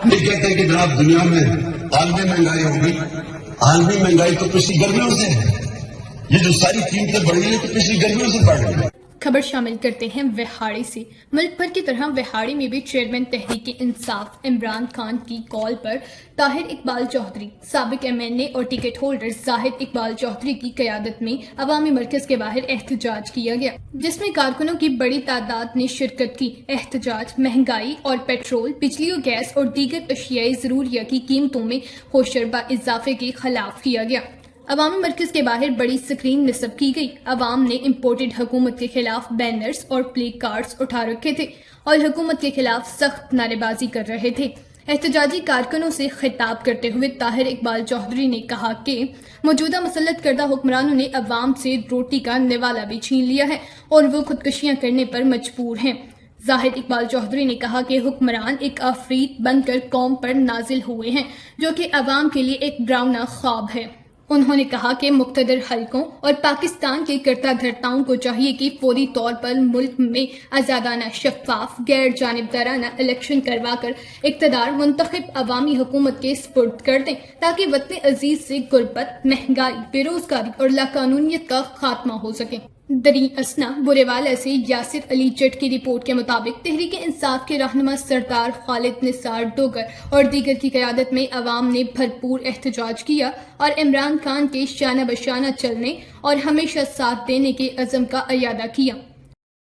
نہیں کہتے کہ جناب دنیا میں عالمی مہنگائی ہوگی. عالمی مہنگائی تو پچھلی گرمیوں سے ہے. یہ جو ساری قیمتیں بڑھ گئی ہیں تو پچھلی گرمیوں سے بڑھ گئی. خبر شامل کرتے ہیں وہاڑی سے. ملک بھر کی طرح وہاڑی میں بھی چیئرمین تحریک انصاف عمران خان کی کال پر طاہر اقبال چودھری سابق MNA اور ٹکٹ ہولڈر زاہد اقبال چودھری کی قیادت میں عوامی مرکز کے باہر احتجاج کیا گیا، جس میں کارکنوں کی بڑی تعداد نے شرکت کی. احتجاج مہنگائی اور پیٹرول، بجلی و گیس اور دیگر اشیاء ضروریہ کی قیمتوں میں ہوشربا اضافے کے خلاف کیا گیا. عوامی مرکز کے باہر بڑی سکرین نصب کی گئی. عوام نے امپورٹڈ حکومت کے خلاف بینرز اور پلے کارڈز اٹھا رکھے تھے اور حکومت کے خلاف سخت نعرے بازی کر رہے تھے. احتجاجی کارکنوں سے خطاب کرتے ہوئے طاہر اقبال چودھری نے کہا کہ موجودہ مسلط کردہ حکمرانوں نے عوام سے روٹی کا نوالا بھی چھین لیا ہے اور وہ خودکشیاں کرنے پر مجبور ہیں. زاہد اقبال چودھری نے کہا کہ حکمران ایک عفریت بن کر قوم پر نازل ہوئے ہیں جو کہ عوام کے لیے ایک ڈراؤنا خواب ہے. انہوں نے کہا کہ مقتدر حلقوں اور پاکستان کے کرتا دھرتاؤں کو چاہیے کہ فوری طور پر ملک میں آزادانہ، شفاف، غیر جانبدارانہ الیکشن کروا کر اقتدار منتخب عوامی حکومت کے سپرد کر دیں تاکہ وطن عزیز سے غربت، مہنگائی، بے روزگاری اور لاقانونیت کا خاتمہ ہو سکے. دریں اثنا برے والا سے یاسر علی جٹ کی رپورٹ کے مطابق تحریک انصاف کے رہنما سردار خالد نثار ڈوگر اور دیگر کی قیادت میں عوام نے بھرپور احتجاج کیا اور عمران خان کے شانہ بشانہ چلنے اور ہمیشہ ساتھ دینے کے عزم کا اعادہ کیا.